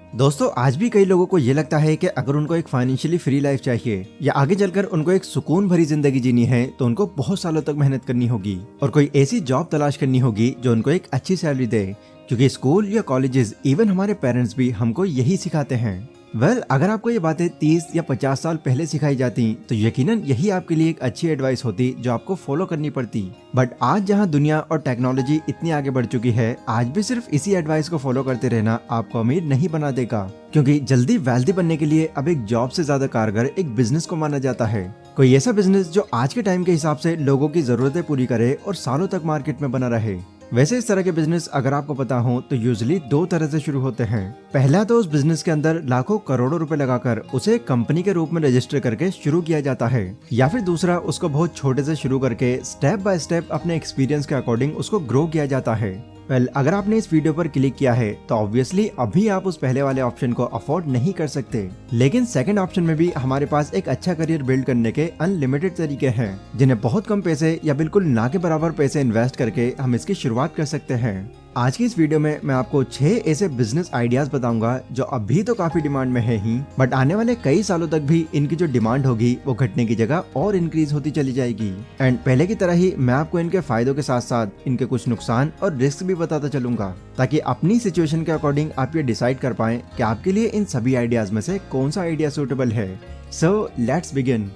दोस्तों, आज भी कई लोगों को ये लगता है कि अगर उनको एक फाइनेंशियली फ्री लाइफ चाहिए या आगे चलकर उनको एक सुकून भरी जिंदगी जीनी है तो उनको बहुत सालों तक मेहनत करनी होगी और कोई ऐसी जॉब तलाश करनी होगी जो उनको एक अच्छी सैलरी दे, क्योंकि स्कूल या कॉलेजेस इवन हमारे पेरेंट्स भी हमको यही सिखाते हैं। अगर आपको ये बातें 30 या 50 साल पहले सिखाई जाती तो यकीनन यही आपके लिए एक अच्छी एडवाइस होती जो आपको फॉलो करनी पड़ती। बट आज जहां दुनिया और टेक्नोलॉजी इतनी आगे बढ़ चुकी है, आज भी सिर्फ इसी एडवाइस को फॉलो करते रहना आपको अमीर नहीं बना देगा, क्योंकि जल्दी वेल्दी बनने के लिए अब एक जॉब से ज्यादा कारगर एक बिजनेस को माना जाता है। कोई ऐसा बिजनेस जो आज के टाइम के हिसाब से लोगों की जरूरतें पूरी करे और सालों तक मार्केट में बना रहे। वैसे इस तरह के बिजनेस अगर आपको पता हो तो यूजुअली दो तरह से शुरू होते हैं। पहला तो उस बिजनेस के अंदर लाखों करोड़ों रुपए लगाकर उसे एक कंपनी के रूप में रजिस्टर करके शुरू किया जाता है, या फिर दूसरा उसको बहुत छोटे से शुरू करके स्टेप बाय स्टेप अपने एक्सपीरियंस के अकॉर्डिंग उसको ग्रो किया जाता है। अगर आपने इस वीडियो पर क्लिक किया है तो ऑब्वियसली अभी आप उस पहले वाले ऑप्शन को अफोर्ड नहीं कर सकते, लेकिन सेकंड ऑप्शन में भी हमारे पास एक अच्छा करियर बिल्ड करने के अनलिमिटेड तरीके हैं, जिन्हें बहुत कम पैसे या बिल्कुल ना के बराबर पैसे इन्वेस्ट करके हम इसकी शुरुआत कर सकते हैं। आज की इस वीडियो में मैं आपको 6 ऐसे बिजनेस आइडियाज बताऊंगा जो अभी तो काफी डिमांड में है ही, बट आने वाले कई सालों तक भी इनकी जो डिमांड होगी वो घटने की जगह और इंक्रीज होती चली जाएगी। एंड पहले की तरह ही मैं आपको इनके फायदों के साथ साथ इनके कुछ नुकसान और रिस्क भी बताता चलूंगा, ताकि अपनी सिचुएशन के अकॉर्डिंग आप ये डिसाइड कर पाएं कि आपके लिए इन सभी आइडियाज में से कौन सा आइडिया सूटेबल है। So let's begin.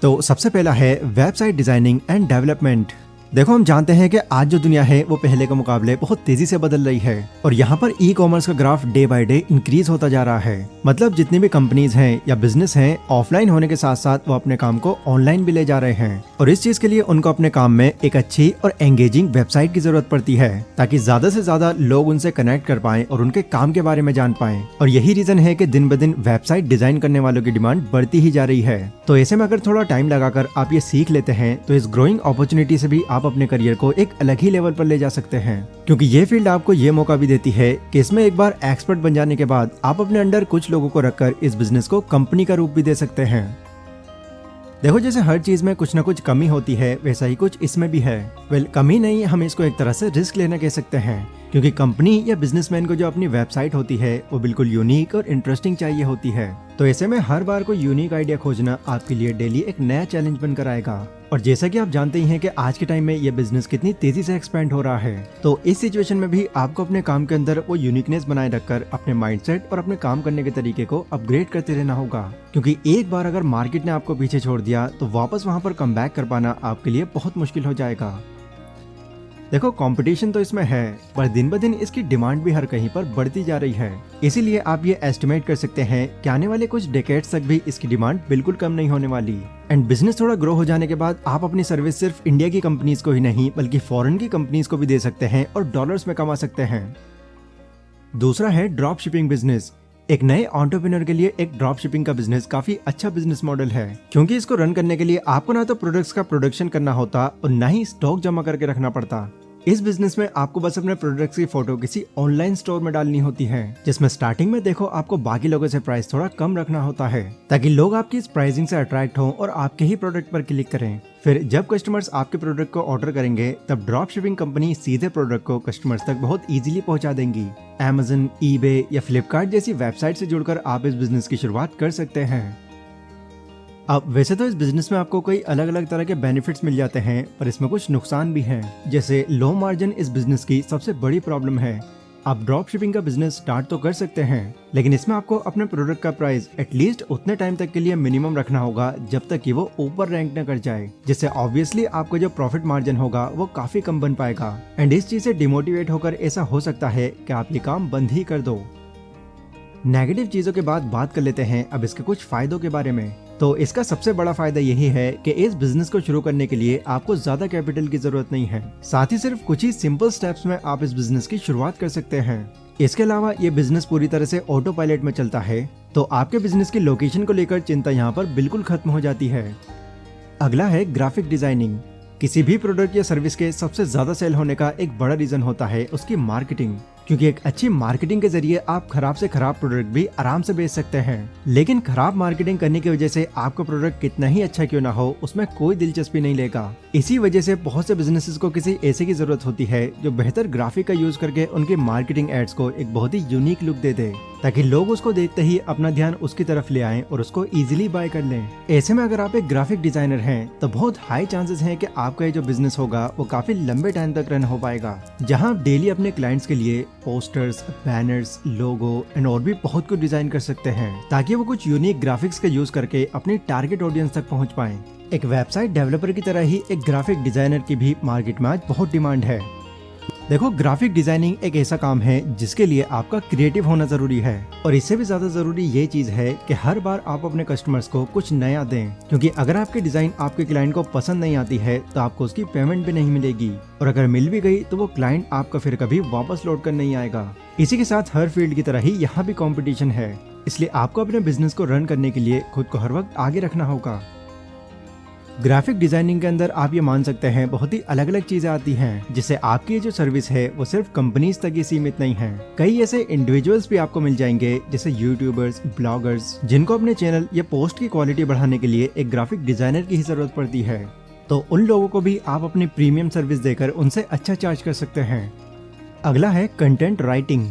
तो सबसे पहला है वेबसाइट डिजाइनिंग एंड डेवलपमेंट। देखो, हम जानते हैं कि आज जो दुनिया है वो पहले के मुकाबले बहुत तेजी से बदल रही है और यहाँ पर ई कॉमर्स का graph day by day increase होता जा रहा है। मतलब जितनी भी कंपनीज हैं या बिजनेस हैं, ऑफलाइन होने के साथ साथ वो अपने काम को ऑनलाइन भी ले जा रहे हैं, और इस चीज के लिए उनको अपने काम में एक अच्छी और एंगेजिंग वेबसाइट की जरूरत पड़ती है, ताकि ज्यादा से ज्यादा लोग उनसे कनेक्ट कर पाएं और उनके काम के बारे में जान पाएं। और यही रीजन है कि दिन ब दिन वेबसाइट डिजाइन करने वालों की डिमांड बढ़ती ही जा रही है। तो ऐसे में अगर थोड़ा टाइम लगाकर आप ये सीख लेते हैं तो इस ग्रोइंग अपॉर्चुनिटी से भी आप अपने करियर को एक अलग ही लेवल पर ले जा सकते हैं, क्योंकि ये फील्ड आपको ये मौका भी देती है कि इसमें एक बार एक्सपर्ट बन जाने के बाद आप अपने अंडर कुछ लोगों को रखकर इस बिजनेस को कंपनी का रूप भी दे सकते हैं। देखो, जैसे हर चीज में कुछ न कुछ कमी होती है, वैसा ही कुछ इसमें भी है। कमी नहीं, हम इसको एक तरह से रिस्क लेना कह सकते हैं, क्योंकि कंपनी या बिजनेसमैन को जो अपनी वेबसाइट होती है वो बिल्कुल यूनिक और इंटरेस्टिंग चाहिए होती है। तो ऐसे में हर बार कोई यूनिक आइडिया खोजना आपके लिए डेली एक नया चैलेंज बनकर आएगा। और जैसा कि आप जानते ही हैं कि आज के टाइम में ये बिजनेस कितनी तेजी से एक्सपेंड हो रहा है, तो इस सिचुएशन में भी आपको अपने काम के अंदर वो यूनिकनेस बनाए रखकर अपने माइंडसेट और अपने काम करने के तरीके को अपग्रेड करते रहना होगा, क्योंकि एक बार अगर मार्केट ने आपको पीछे छोड़ दिया तो वापस वहां पर कमबैक कर पाना आपके लिए बहुत मुश्किल हो जाएगा। देखो, कंपटीशन तो इसमें है, पर दिन ब दिन इसकी डिमांड भी हर कहीं पर बढ़ती जा रही है। इसीलिए आप ये एस्टिमेट कर सकते हैं कि आने वाले कुछ डेकेड्स तक भी इसकी डिमांड बिल्कुल कम नहीं होने वाली। एंड बिजनेस थोड़ा ग्रो हो जाने के बाद आप अपनी सर्विस सिर्फ इंडिया की कंपनीज को ही नहीं बल्कि फॉरेन की कंपनीज को भी दे सकते हैं और डॉलर्स में कमा सकते हैं। दूसरा है ड्रॉप शिपिंग बिजनेस। एक नए एंटरप्रेन्योर के लिए एक ड्रॉप शिपिंग का बिजनेस काफी अच्छा बिजनेस मॉडल है, क्योंकि इसको रन करने के लिए आपको ना तो प्रोडक्ट्स का प्रोडक्शन करना होता और ना ही स्टॉक जमा करके रखना पड़ता। इस बिजनेस में आपको बस अपने प्रोडक्ट्स की फोटो किसी ऑनलाइन स्टोर में डालनी होती है, जिसमें स्टार्टिंग में देखो आपको बाकी लोगों से प्राइस थोड़ा कम रखना होता है, ताकि लोग आपकी इस प्राइसिंग से अट्रैक्ट हों और आपके ही प्रोडक्ट पर क्लिक करें। फिर जब कस्टमर्स आपके प्रोडक्ट को ऑर्डर करेंगे तब ड्रॉप शिपिंग कंपनी सीधे प्रोडक्ट को कस्टमर्स तक बहुत इजीली पहुंचा देंगी। Amazon, eBay या फ्लिपकार्ट जैसी वेबसाइट से जुड़कर आप इस बिजनेस की शुरुआत कर सकते हैं। अब वैसे तो इस बिजनेस में आपको कई अलग अलग तरह के बेनिफिट्स मिल जाते हैं, पर इसमें कुछ नुकसान भी हैं। जैसे लो मार्जिन इस बिजनेस की सबसे बड़ी प्रॉब्लम है। आप ड्रॉप शिपिंग का बिजनेस स्टार्ट तो कर सकते हैं, लेकिन इसमें आपको अपने प्रोडक्ट का प्राइस एटलीस्ट उतने टाइम तक के लिए मिनिमम रखना होगा जब तक कि वो ऊपर रैंक न कर जाए, जिससे ऑब्वियसली आपको जो प्रॉफिट मार्जिन होगा वो काफी कम बन पाएगा। एंड इस चीज से डिमोटिवेट होकर ऐसा हो सकता है कि आप ये काम बंद ही कर दो। नेगेटिव चीजों के बाद बात कर लेते हैं अब इसके कुछ फायदों के बारे में। तो इसका सबसे बड़ा फायदा यही है कि इस बिजनेस को शुरू करने के लिए आपको ज्यादा कैपिटल की जरूरत नहीं है, साथ ही सिर्फ कुछ ही सिंपल स्टेप्स में आप इस बिजनेस की शुरुआत कर सकते हैं। इसके अलावा ये बिजनेस पूरी तरह से ऑटो पायलट में चलता है, तो आपके बिजनेस की लोकेशन को लेकर चिंता यहाँ पर बिल्कुल खत्म हो जाती है। अगला है ग्राफिक डिजाइनिंग। किसी भी प्रोडक्ट या सर्विस के सबसे ज्यादा सेल होने का एक बड़ा रीजन होता है उसकी मार्केटिंग, क्योंकि एक अच्छी मार्केटिंग के जरिए आप खराब से खराब प्रोडक्ट भी आराम से बेच सकते हैं। लेकिन खराब मार्केटिंग करने की वजह से आपका प्रोडक्ट कितना ही अच्छा क्यों ना हो, उसमें कोई दिलचस्पी नहीं लेगा। इसी वजह से बहुत से बिजनेसेस को किसी ऐसे की जरूरत होती है जो बेहतर ग्राफिक का यूज करके उनके मार्केटिंग एड्स को एक बहुत ही यूनिक लुक दे दे, ताकि लोग उसको देखते ही अपना ध्यान उसकी तरफ ले आएं और उसको इजीली बाय कर लें। ऐसे में अगर आप एक ग्राफिक डिजाइनर हैं तो बहुत हाई चांसेस हैं कि आपका ये जो बिजनेस होगा वो काफी लंबे टाइम तक रन हो पाएगा, जहां आप डेली अपने क्लाइंट्स के लिए पोस्टर्स, बैनर्स, लोगो एंड और भी बहुत कुछ डिजाइन कर सकते हैं, ताकि वो कुछ यूनिक ग्राफिक्स का यूज करके अपनी टारगेट ऑडियंस तक पहुंच पाएं। एक वेबसाइट डेवलपर की तरह ही एक ग्राफिक डिजाइनर की भी मार्केट में आज बहुत डिमांड है। देखो, ग्राफिक डिजाइनिंग एक ऐसा काम है जिसके लिए आपका क्रिएटिव होना जरूरी है, और इससे भी ज्यादा जरूरी ये चीज है कि हर बार आप अपने कस्टमर्स को कुछ नया दें, क्योंकि अगर आपकी डिजाइन आपके क्लाइंट को पसंद नहीं आती है तो आपको उसकी पेमेंट भी नहीं मिलेगी, और अगर मिल भी गई तो वो क्लाइंट आपका फिर कभी वापस लौट कर नहीं आएगा। इसी के साथ हर फील्ड की तरह ही यहाँ भी कॉम्पिटिशन है, इसलिए आपको अपने बिजनेस को रन करने के लिए खुद को हर वक्त आगे रखना होगा। ग्राफिक डिजाइनिंग के अंदर आप ये मान सकते हैं बहुत ही अलग अलग चीजें आती हैं, जिससे आपकी ये जो सर्विस है वो सिर्फ कंपनीज तक ही सीमित नहीं है। कई ऐसे इंडिविजुअल्स भी आपको मिल जाएंगे, जैसे यूट्यूबर्स, ब्लॉगर्स, जिनको अपने चैनल या पोस्ट की क्वालिटी बढ़ाने के लिए एक ग्राफिक डिजाइनर की ही जरूरत पड़ती है। तो उन लोगों को भी आप अपनी प्रीमियम सर्विस देकर उनसे अच्छा चार्ज कर सकते हैं। अगला है कंटेंट राइटिंग।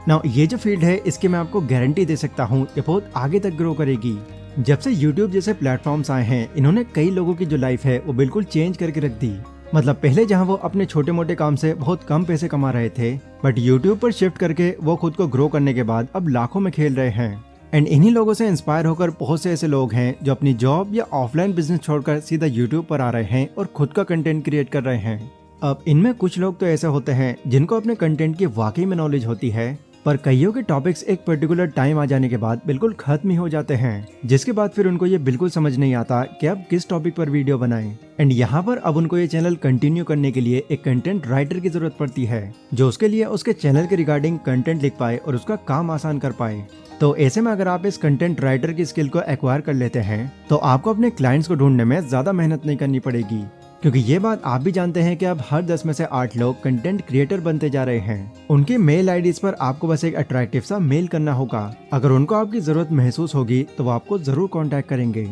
नाउ ये जो फील्ड है इसकी मैं आपको गारंटी दे सकता हूँ ये बहुत आगे तक ग्रो करेगी। जब से YouTube जैसे प्लेटफॉर्म्स आए हैं, इन्होंने कई लोगों की जो लाइफ है वो बिल्कुल चेंज करके रख दी। मतलब पहले जहां वो अपने छोटे मोटे काम से बहुत कम पैसे कमा रहे थे, बट YouTube पर शिफ्ट करके वो खुद को ग्रो करने के बाद अब लाखों में खेल रहे हैं। एंड इन्हीं लोगों से इंस्पायर होकर बहुत से ऐसे लोग हैं जो अपनी जॉब या ऑफलाइन बिजनेस छोड़कर सीधा YouTube पर आ रहे हैं और खुद का कंटेंट क्रिएट कर रहे हैं। अब इनमें कुछ लोग तो ऐसे होते हैं जिनको अपने कंटेंट की वाकई में नॉलेज होती है, पर कईयों के टॉपिक्स एक पर्टिकुलर टाइम आ जाने के बाद बिल्कुल खत्म ही हो जाते हैं, जिसके बाद फिर उनको ये बिल्कुल समझ नहीं आता कि अब किस टॉपिक पर वीडियो बनाएं। एंड यहाँ पर अब उनको ये चैनल कंटिन्यू करने के लिए एक कंटेंट राइटर की जरूरत पड़ती है, जो उसके लिए उसके चैनल के रिगार्डिंग कंटेंट लिख पाए और उसका काम आसान कर पाए। तो ऐसे में अगर आप इस कंटेंट राइटर की स्किल को एक्वायर कर लेते हैं तो आपको अपने क्लाइंट्स को ढूंढने में ज्यादा मेहनत नहीं करनी पड़ेगी, क्योंकि ये बात आप भी जानते हैं कि अब हर 10 में से 8 लोग कंटेंट क्रिएटर बनते जा रहे हैं। उनके मेल आईडीज पर आपको बस एक अट्रैक्टिव सा मेल करना होगा। अगर उनको आपकी जरूरत महसूस होगी तो वो आपको जरूर कांटेक्ट करेंगे।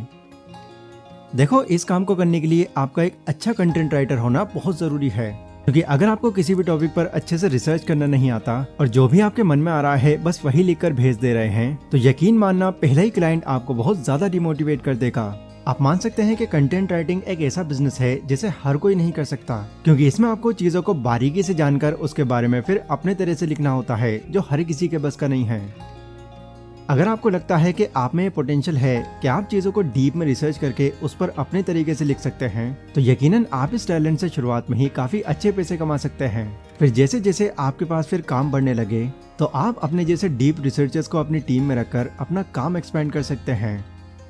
देखो, इस काम को करने के लिए आपका एक अच्छा कंटेंट राइटर होना बहुत जरूरी है, क्योंकि अगर आपको किसी भी टॉपिक पर अच्छे से रिसर्च करना नहीं आता और जो भी आपके मन में आ रहा है बस वही लिखकर भेज दे रहे हैं, तो यकीन मानना पहला ही क्लाइंट आपको बहुत ज्यादा डिमोटिवेट कर देगा। आप मान सकते हैं कि कंटेंट राइटिंग एक ऐसा बिजनेस है जिसे हर कोई नहीं कर सकता, क्योंकि इसमें आपको चीजों को बारीकी से जानकर उसके बारे में फिर अपने तरह से लिखना होता है, जो हर किसी के बस का नहीं है। अगर आपको लगता है कि आप में ये पोटेंशियल है कि आप चीजों को डीप में रिसर्च करके उस पर अपने तरीके से लिख सकते हैं, तो यकीनन आप इस टैलेंट से शुरुआत में ही काफी अच्छे पैसे कमा सकते हैं। फिर जैसे जैसे आपके पास फिर काम बढ़ने लगे तो आप अपने जैसे डीप रिसर्चर्स को अपनी टीम में रखकर अपना काम एक्सपेंड कर सकते हैं।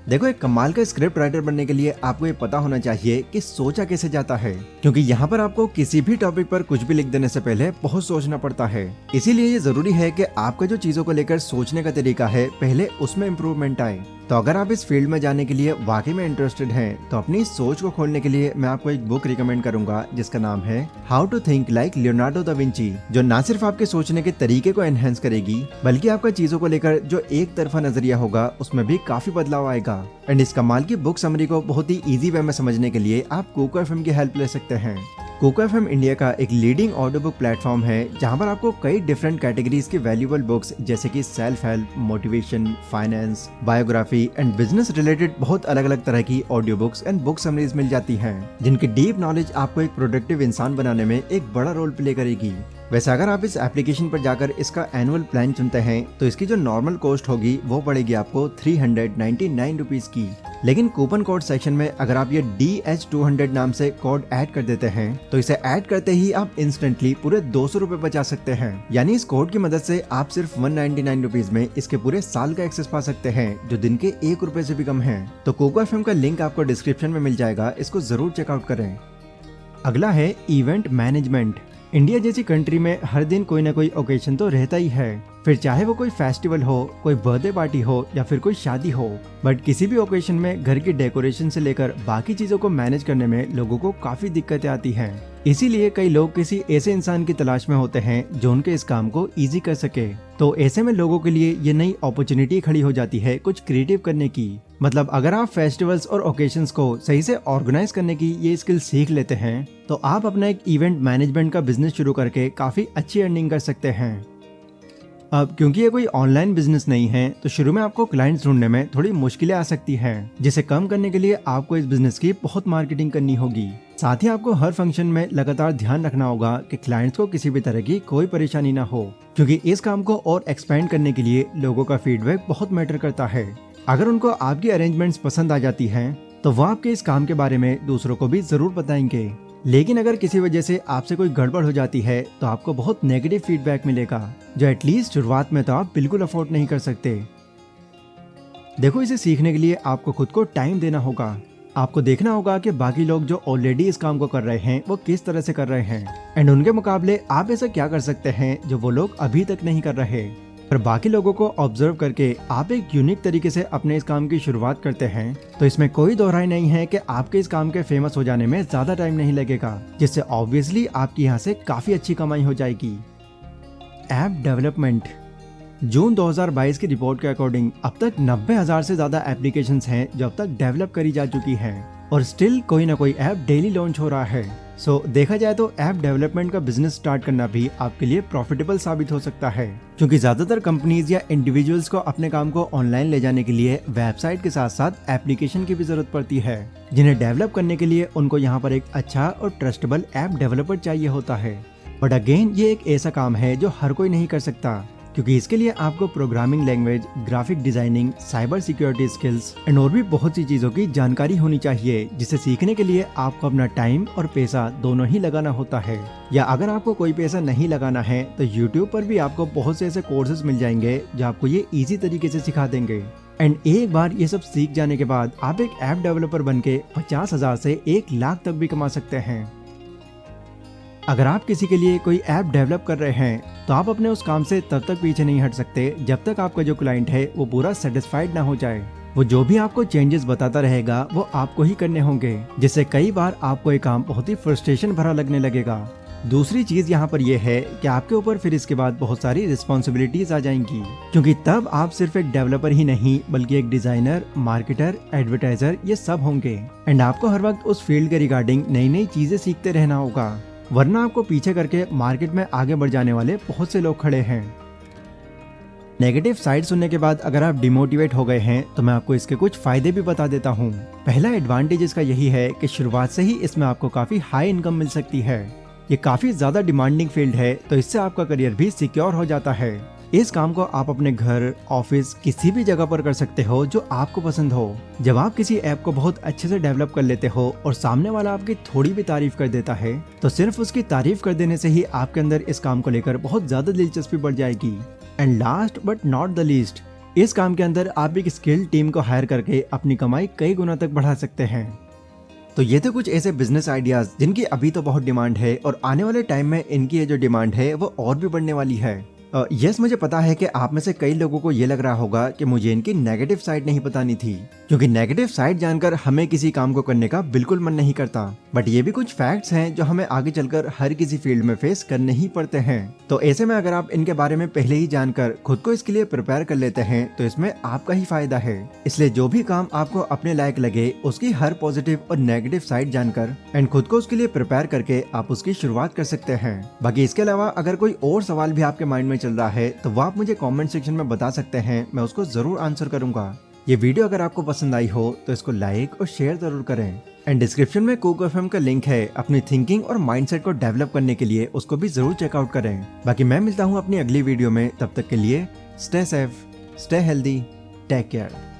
देखो, एक कमाल का स्क्रिप्ट राइटर बनने के लिए आपको ये पता होना चाहिए कि सोचा कैसे जाता है, क्योंकि यहाँ पर आपको किसी भी टॉपिक पर कुछ भी लिख देने से पहले बहुत सोचना पड़ता है। इसीलिए ये जरूरी है कि आपका जो चीजों को लेकर सोचने का तरीका है पहले उसमें इम्प्रूवमेंट आए। तो अगर आप इस फील्ड में जाने के लिए वाकई में इंटरेस्टेड हैं, तो अपनी सोच को खोलने के लिए मैं आपको एक बुक रिकमेंड करूंगा जिसका नाम है how to think like Leonardo da Vinci, जो न सिर्फ आपके सोचने के तरीके को एनहेंस करेगी, बल्कि आपका चीजों को लेकर जो एक तरफा नजरिया होगा उसमें भी काफी बदलाव आएगा। एंड इस कमाल की बुक समरी को बहुत ही इजी वे में समझने के लिए आप कोको एफएम की हेल्प ले सकते हैं। कोको एफएम इंडिया का एक लीडिंग ऑडियो बुक प्लेटफॉर्म है, जहां पर आपको कई डिफरेंट कैटेगरीज की वैल्यूएबल बुक्स जैसे कि self help, motivation, finance, biography and business related बहुत अलग अलग तरह की audio books and book summaries मिल जाती हैं, जिनकी डीप नॉलेज आपको एक प्रोडक्टिव इंसान बनाने में एक बड़ा रोल प्ले करेगी। वैसे अगर आप इस एप्लीकेशन पर जाकर इसका एनुअल प्लान चुनते हैं तो इसकी जो नॉर्मल कॉस्ट होगी वो पड़ेगी आपको 399 रुपीज की, लेकिन कूपन कोड सेक्शन में अगर आप ये DH200 नाम से कोड ऐड कर देते हैं तो इसे ऐड करते ही आप इंस्टेंटली पूरे 200 रुपए बचा सकते हैं। यानी इस कोड की मदद से आप सिर्फ 199 रुपीज में इसके पूरे साल का एक्सेस पा सकते हैं, जो दिन के 1 रुपए से भी कम है। तो कोको एफएम का लिंक आपको डिस्क्रिप्शन में मिल जाएगा, इसको जरूर चेकआउट करें। अगला है इवेंट मैनेजमेंट। इंडिया जैसी कंट्री में हर दिन कोई ना कोई ओकेशन तो रहता ही है, फिर चाहे वो कोई फेस्टिवल हो, कोई बर्थडे पार्टी हो या फिर कोई शादी हो। बट किसी भी ओकेशन में घर की डेकोरेशन से लेकर बाकी चीजों को मैनेज करने में लोगों को काफी दिक्कतें आती हैं। इसीलिए कई लोग किसी ऐसे इंसान की तलाश में होते हैं जो उनके इस काम को इजी कर सके। तो ऐसे में लोगों के लिए ये नई अपॉर्चुनिटी खड़ी हो जाती है कुछ क्रिएटिव करने की। मतलब अगर आप फेस्टिवल्स और ओकेशंस को सही से ऑर्गेनाइज करने की ये स्किल सीख लेते हैं तो आप अपना एक इवेंट मैनेजमेंट का बिजनेस शुरू करके काफी अच्छी अर्निंग कर सकते हैं। अब क्योंकि ये कोई ऑनलाइन बिजनेस नहीं है तो शुरू में आपको क्लाइंट्स ढूंढने में थोड़ी मुश्किलें आ सकती हैं, जिसे कम करने के लिए आपको इस बिजनेस की बहुत मार्केटिंग करनी होगी। साथ ही आपको हर फंक्शन में लगातार ध्यान रखना होगा कि क्लाइंट्स को किसी भी तरह की कोई परेशानी ना हो, क्योंकि इस काम को और एक्सपेंड करने के लिए लोगों का फीडबैक बहुत मैटर करता है। अगर उनको आपकी अरेंजमेंट्स पसंद आ जाती हैं तो वो आपके इस काम के बारे में दूसरों को भी जरूर बताएंगे। लेकिन अगर किसी वजह से आपसे कोई गड़बड़ हो जाती है तो आपको बहुत नेगेटिव फीडबैक मिलेगा, जो एटलीस्ट शुरुआत में तो आप बिल्कुल अफोर्ड नहीं कर सकते। देखो, इसे सीखने के लिए आपको खुद को टाइम देना होगा। आपको देखना होगा कि बाकी लोग जो ऑलरेडी इस काम को कर रहे हैं वो किस तरह से कर रहे हैं, एंड उनके मुकाबले आप ऐसा क्या कर सकते हैं जो वो लोग अभी तक नहीं कर रहे। पर बाकी लोगों को ऑब्जर्व करके आप एक यूनिक तरीके से अपने इस काम की शुरुआत करते हैं तो इसमें कोई दोहराई नहीं है कि आपके इस काम के फेमस हो जाने में ज्यादा टाइम नहीं लगेगा, जिससे ऑब्वियसली आपकी यहाँ से काफी अच्छी कमाई हो जाएगी। App development. जून 2022 की रिपोर्ट के अकॉर्डिंग अब तक 90,000 से ज्यादा एप्लीकेशंस हैं जो अब तक डेवलप करी जा चुकी हैं, और स्टिल कोई ना कोई ऐप डेली लॉन्च हो रहा है। देखा जाए तो ऐप डेवलपमेंट का बिजनेस स्टार्ट करना भी आपके लिए प्रॉफिटेबल साबित हो सकता है, क्योंकि ज्यादातर कंपनीज या इंडिविजुअल्स को अपने काम को ऑनलाइन ले जाने के लिए वेबसाइट के साथ साथ एप्लीकेशन की भी जरूरत पड़ती है, जिन्हें डेवलप करने के लिए उनको यहाँ पर एक अच्छा और ट्रस्टेबल ऐप डेवलपर चाहिए होता है। बट अगेन, ये एक ऐसा काम है जो हर कोई नहीं कर सकता, क्योंकि इसके लिए आपको programming language, graphic designing, cyber security skills and और भी बहुत सी चीजों की जानकारी होनी चाहिए, जिसे सीखने के लिए आपको अपना टाइम और पैसा दोनों ही लगाना होता है। या अगर आपको कोई पैसा नहीं लगाना है तो YouTube पर भी आपको बहुत से ऐसे कोर्सेज मिल जाएंगे जो आपको ये इजी तरीके से सिखा देंगे। एंड एक बार ये सब सीख जाने के बाद आप एक ऐप डेवलपर बन के 50,000 से 1 लाख तक भी कमा सकते हैं। अगर आप किसी के लिए कोई ऐप डेवलप कर रहे हैं तो आप अपने उस काम से तब तक पीछे नहीं हट सकते जब तक आपका जो क्लाइंट है वो पूरा सेटिस्फाइड ना हो जाए। वो जो भी आपको चेंजेस बताता रहेगा वो आपको ही करने होंगे, जिससे कई बार आपको ये काम बहुत ही फ्रस्ट्रेशन भरा लगने लगेगा। दूसरी चीज यहाँ पर यह है कि आपके ऊपर फिर इसके बाद बहुत सारी रिस्पॉन्सिबिलिटीज आ जाएंगी, क्योंकि तब आप सिर्फ एक डेवलपर ही नहीं बल्कि एक डिजाइनर, मार्केटर, एडवर्टाइजर ये सब होंगे। एंड आपको हर वक्त उस फील्ड के रिगार्डिंग नई नई चीजें सीखते रहना होगा, वरना आपको पीछे करके मार्केट में आगे बढ़ जाने वाले बहुत से लोग खड़े हैं। नेगेटिव साइड सुनने के बाद अगर आप डिमोटिवेट हो गए हैं तो मैं आपको इसके कुछ फायदे भी बता देता हूँ। पहला एडवांटेज इसका यही है कि शुरुआत से ही इसमें आपको काफी हाई इनकम मिल सकती है। ये काफी ज्यादा डिमांडिंग फील्ड है, तो इससे आपका करियर भी सिक्योर हो जाता है। इस काम को आप अपने घर, ऑफिस, किसी भी जगह पर कर सकते हो जो आपको पसंद हो। जब आप किसी ऐप को बहुत अच्छे से डेवलप कर लेते हो और सामने वाला आपकी थोड़ी भी तारीफ कर देता है तो सिर्फ उसकी तारीफ कर देने से ही आपके अंदर इस काम को लेकर बहुत ज्यादा दिलचस्पी बढ़ जाएगी। And last but not the least, इस काम के अंदर आप एक स्किल्ड टीम को हायर करके अपनी कमाई कई गुना तक बढ़ा सकते हैं। तो ये थे कुछ ऐसे बिजनेस आइडियाज जिनकी अभी तो बहुत डिमांड है और आने वाले टाइम में इनकी ये जो डिमांड है वो और भी बढ़ने वाली है। यस, मुझे पता है कि आप में से कई लोगों को ये लग रहा होगा कि मुझे इनकी नेगेटिव साइड नहीं बतानी थी, क्योंकि नेगेटिव साइड जानकर हमें किसी काम को करने का बिल्कुल मन नहीं करता। बट ये भी कुछ फैक्ट्स हैं जो हमें आगे चलकर हर किसी फील्ड में फेस करने ही पड़ते हैं। तो ऐसे में अगर आप इनके बारे में पहले ही जानकर खुद को इसके लिए प्रिपेयर कर लेते हैं तो इसमें आपका ही फायदा है। इसलिए जो भी काम आपको अपने लायक लगे उसकी हर पॉजिटिव और नेगेटिव साइड जानकर एंड खुद को उसके लिए प्रिपेयर करके आप उसकी शुरुआत कर सकते हैं। बाकी इसके अलावा अगर कोई और सवाल भी आपके माइंड में चल रहा है तो वो आप मुझे कमेंट सेक्शन में बता सकते हैं, मैं उसको जरूर आंसर करूंगा। ये वीडियो अगर आपको पसंद आई हो तो इसको लाइक और शेयर जरूर करें। एंड डिस्क्रिप्शन में कुक एफएम का लिंक है, अपनी थिंकिंग और माइंडसेट को डेवलप करने के लिए उसको भी जरूर चेकआउट करें। बाकी मैं मिलता हूँ अपनी अगली वीडियो में, तब तक के लिए stay safe, stay healthy, take care.